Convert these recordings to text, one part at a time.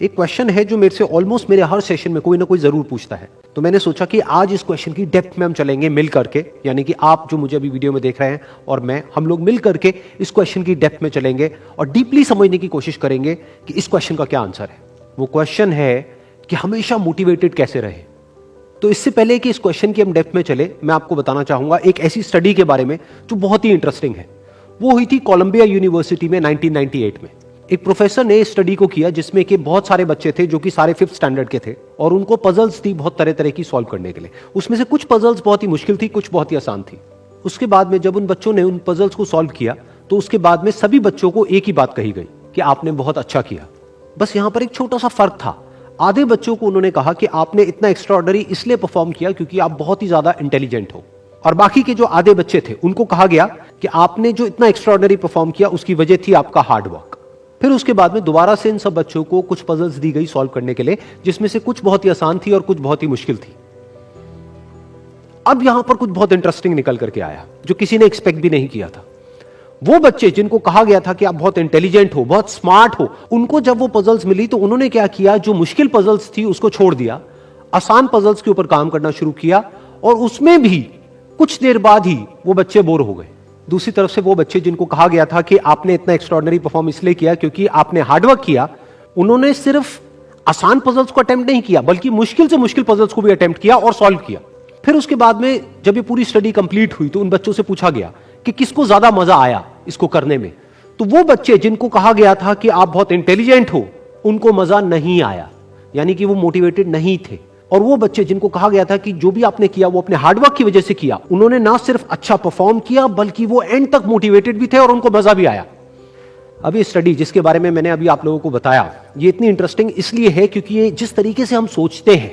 एक क्वेश्चन है जो मेरे से ऑलमोस्ट मेरे हर सेशन में कोई ना कोई जरूर पूछता है, तो मैंने सोचा कि आज इस क्वेश्चन की डेप्थ में हम चलेंगे मिल करके, यानी कि आप जो मुझे अभी वीडियो में देख रहे हैं और मैं, हम लोग मिल करके इस क्वेश्चन की डेप्थ में चलेंगे और डीपली समझने की कोशिश करेंगे कि इस क्वेश्चन का क्या आंसर है। वो क्वेश्चन है कि हमेशा मोटिवेटेड कैसे रहे। तो इससे पहले कि इस क्वेश्चन की हम डेप्थ में चले, मैं आपको बताना चाहूंगा एक ऐसी स्टडी के बारे में जो बहुत ही इंटरेस्टिंग है। वो हुई थी कोलंबिया यूनिवर्सिटी में 1998 में। एक प्रोफेसर ने स्टडी को किया जिसमें कि बहुत सारे बच्चे थे जो कि सारे 5th स्टैंडर्ड के थे और उनको पजल्स थी बहुत तरह तरह की सॉल्व करने के लिए। उसमें से कुछ पजल्स बहुत ही मुश्किल थी, कुछ बहुत ही आसान थी। उसके बाद में जब उन बच्चों ने उन पजल्स को सॉल्व किया तो उसके बाद में सभी बच्चों को एक ही बात कही गई कि आपने बहुत अच्छा किया। बस यहां पर एक छोटा सा फर्क था। आधे बच्चों को उन्होंने कहा कि आपने इतना एक्स्ट्राऑर्डिनरी इसलिए परफॉर्म किया क्योंकि आप बहुत ही ज्यादा इंटेलिजेंट हो, और बाकी के जो आधे बच्चे थे उनको कहा गया कि आपने जो इतना एक्स्ट्राऑर्डिनरी परफॉर्म किया उसकी वजह थी आपका हार्ड वर्क। फिर उसके बाद में दोबारा से इन सब बच्चों को कुछ पजल्स दी गई सॉल्व करने के लिए, जिसमें से कुछ बहुत ही आसान थी और कुछ बहुत ही मुश्किल थी। अब यहां पर कुछ बहुत इंटरेस्टिंग निकल करके आया जो किसी ने एक्सपेक्ट भी नहीं किया था। वो बच्चे जिनको कहा गया था कि आप बहुत इंटेलिजेंट हो, बहुत स्मार्ट हो, उनको जब वो पजल्स मिली तो उन्होंने क्या किया, जो मुश्किल पजल्स थी उसको छोड़ दिया, आसान पजल्स के ऊपर काम करना शुरू किया, और उसमें भी कुछ देर बाद ही वो बच्चे बोर हो गए। दूसरी तरफ से वो बच्चे जिनको कहा गया था कि आपने इतना एक्स्ट्राऑर्डिनरी परफॉर्म इसलिए किया क्योंकि आपने हार्डवर्क किया, उन्होंने सिर्फ आसान पजल्स को अटेम्प्ट नहीं किया बल्कि मुश्किल से मुश्किल पजल्स को भी अटेम्प्ट किया और सॉल्व किया। फिर उसके बाद में जब ये पूरी स्टडी कंप्लीट हुई तो उन बच्चों से पूछा गया कि किसको ज्यादा मजा आया इसको करने में। तो वो बच्चे जिनको कहा गया था कि आप बहुत इंटेलिजेंट हो, उनको मजा नहीं आया, यानी कि वो मोटिवेटेड नहीं थे। और वो बच्चे जिनको कहा गया था कि जो भी आपने किया वो अपने हार्डवर्क की वजह से किया, उन्होंने ना सिर्फ अच्छा परफॉर्म किया बल्कि वो एंड तक मोटिवेटेड भी थे और उनको मजा भी आया। अब ये स्टडी जिसके बारे में मैंने अभी आप लोगों को बताया, ये इतनी इंटरेस्टिंग इसलिए है क्योंकि ये जिस तरीके से हम सोचते हैं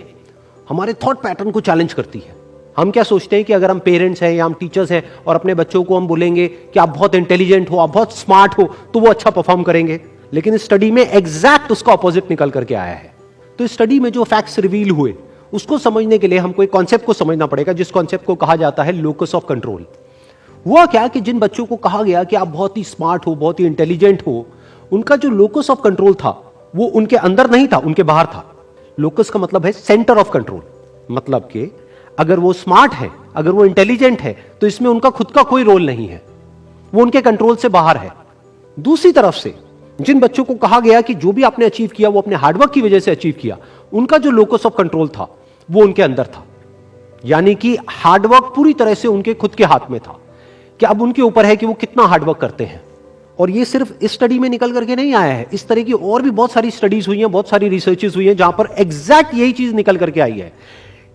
हमारे थॉट पैटर्न को चैलेंज करती है। हम क्या सोचते हैं कि अगर हम पेरेंट्स हैं या हम टीचर्स हैं और अपने बच्चों को हम बोलेंगे कि आप बहुत इंटेलिजेंट हो, आप बहुत स्मार्ट हो, तो वो अच्छा परफॉर्म करेंगे। लेकिन इस स्टडी में एग्जैक्ट उसका ऑपोजिट निकल करके आया है। तो इस स्टडी में जो फैक्ट्स रिवील हुए उसको समझने के लिए हमको एक कॉन्सेप्ट को समझना पड़ेगा, जिस कॉन्सेप्ट को कहा जाता है लोकस ऑफ कंट्रोल। हुआ क्या कि जिन बच्चों को कहा गया कि आप बहुत ही स्मार्ट हो, बहुत ही इंटेलिजेंट हो, उनका जो लोकस ऑफ कंट्रोल था वो उनके अंदर नहीं था, उनके बाहर था। लोकस का मतलब है सेंटर ऑफ कंट्रोल, मतलब कि अगर वो स्मार्ट है, अगर वो इंटेलिजेंट है, तो इसमें उनका खुद का कोई रोल नहीं है, वो उनके कंट्रोल से बाहर है। दूसरी तरफ से जिन बच्चों को कहा गया कि जो भी आपने अचीव किया वो अपने हार्डवर्क की वजह से अचीव किया, उनका जो लोकस ऑफ कंट्रोल था वो उनके अंदर था, यानी कि हार्डवर्क पूरी तरह से उनके खुद के हाथ में था कि अब उनके ऊपर है कि वो कितना हार्डवर्क करते हैं। और ये सिर्फ इस स्टडी में निकल करके नहीं आया है, इस तरह की और भी बहुत सारी स्टडीज हुई हैं, बहुत सारी रिसर्चेस हुई हैं जहां पर एग्जैक्ट यही चीज निकल करके आई है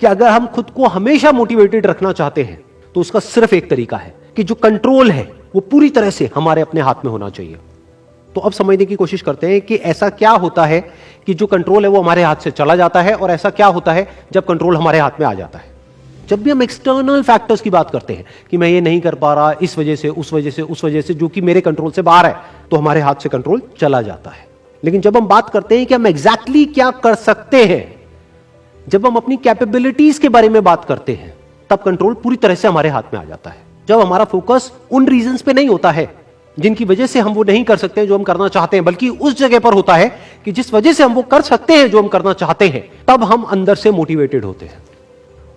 कि अगर हम खुद को हमेशा मोटिवेटेड रखना चाहते हैं तो उसका सिर्फ एक तरीका है कि जो कंट्रोल है वो पूरी तरह से हमारे अपने हाथ में होना चाहिए। तो अब समझने की कोशिश करते हैं कि ऐसा क्या होता है कि जो कंट्रोल है वो हमारे हाथ से चला जाता है, और ऐसा क्या होता है जब कंट्रोल हमारे हाथ में आ जाता है। जब भी हम एक्सटर्नल फैक्टर्स की बात करते हैं कि मैं ये नहीं कर पा रहा इस वजह से, उस वजह से, उस वजह से, जो कि मेरे कंट्रोल से बाहर है, तो हमारे हाथ से कंट्रोल चला जाता है। लेकिन जब हम बात करते हैं कि हम एग्जैक्टली क्या कर सकते हैं, जब हम अपनी कैपेबिलिटीज के बारे में बात करते हैं, तब कंट्रोल पूरी तरह से हमारे हाथ में आ जाता है। जब हमारा फोकस उन रीजंस पे नहीं होता है जिनकी वजह से हम वो नहीं कर सकते हैं जो हम करना चाहते हैं, बल्कि उस जगह पर होता है कि जिस वजह से हम वो कर सकते हैं जो हम करना चाहते हैं, तब हम अंदर से मोटिवेटेड होते हैं।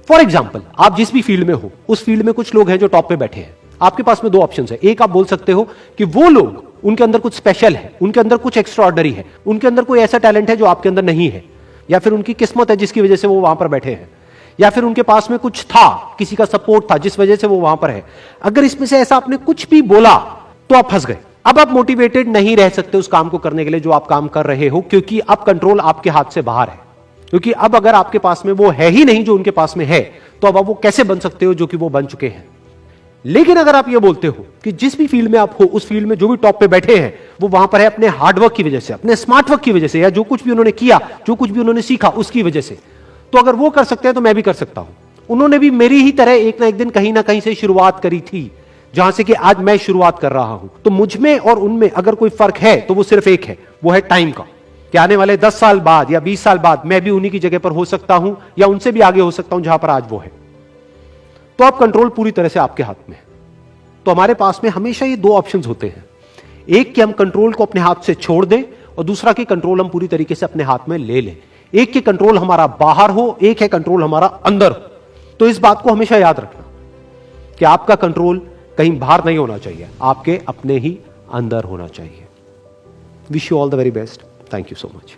फॉर एग्जाम्पल, आप जिस भी फील्ड में हो उस फील्ड में कुछ लोग हैं जो टॉप पे बैठे हैं। आपके पास में दो ऑप्शन है। एक, आप बोल सकते हो कि वो लोग, उनके अंदर कुछ स्पेशल है, उनके अंदर कुछ एक्स्ट्राऑर्डिनरी है, उनके अंदर कोई ऐसा टैलेंट है जो आपके अंदर नहीं है, या फिर उनकी किस्मत है जिसकी वजह से वो वहां पर बैठे हैं, या फिर उनके पास में कुछ था, किसी का सपोर्ट था जिस वजह से वो वहां पर है। अगर इसमें से ऐसा आपने कुछ भी बोला तो आप फंस गए। अब आप मोटिवेटेड नहीं रह सकते उस काम को करने के लिए जो आप काम कर रहे हो, क्योंकि अब कंट्रोल आपके हाथ से बाहर है। क्योंकि अब अगर आपके पास में वो है ही नहीं जो उनके पास में है, तो अब आप वो कैसे बन सकते हो जो कि वो बन चुके हैं। लेकिन अगर आप ये बोलते हो कि जिस भी फील्ड में आप हो उस फील्ड में जो भी टॉप पे बैठे हैं वो वहां पर है अपने हार्डवर्क की वजह से, अपने स्मार्ट वर्क की वजह से, या जो कुछ भी उन्होंने किया, जो कुछ भी उन्होंने सीखा उसकी वजह से, तो अगर वो कर सकते हैं तो मैं भी कर सकता हूं। उन्होंने भी मेरी ही तरह एक ना एक दिन कहीं ना कहीं से शुरुआत करी थी, जहां से कि आज मैं शुरुआत कर रहा हूं। तो मुझ में और उनमें अगर कोई फर्क है तो वो सिर्फ एक है, वो है टाइम का, कि आने वाले 10 साल बाद या 20 साल बाद मैं भी उन्हीं की जगह पर हो सकता हूं या उनसे भी आगे हो सकता हूं जहां पर आज वो है। तो अब कंट्रोल पूरी तरह से आपके हाथ में है। तो हमारे पास में हमेशा ये दो ऑप्शंस होते हैं, एक कि हम कंट्रोल को अपने हाथ से छोड़ दें और दूसरा कि कंट्रोल हम पूरी तरीके से अपने हाथ में ले लें। एक के कंट्रोल हमारा बाहर हो, एक है कंट्रोल हमारा अंदर हो। तो इस बात को हमेशा याद रखना कि आपका कंट्रोल कहीं बाहर नहीं होना चाहिए, आपके अपने ही अंदर होना चाहिए। Wish you all the very best. Thank you so much.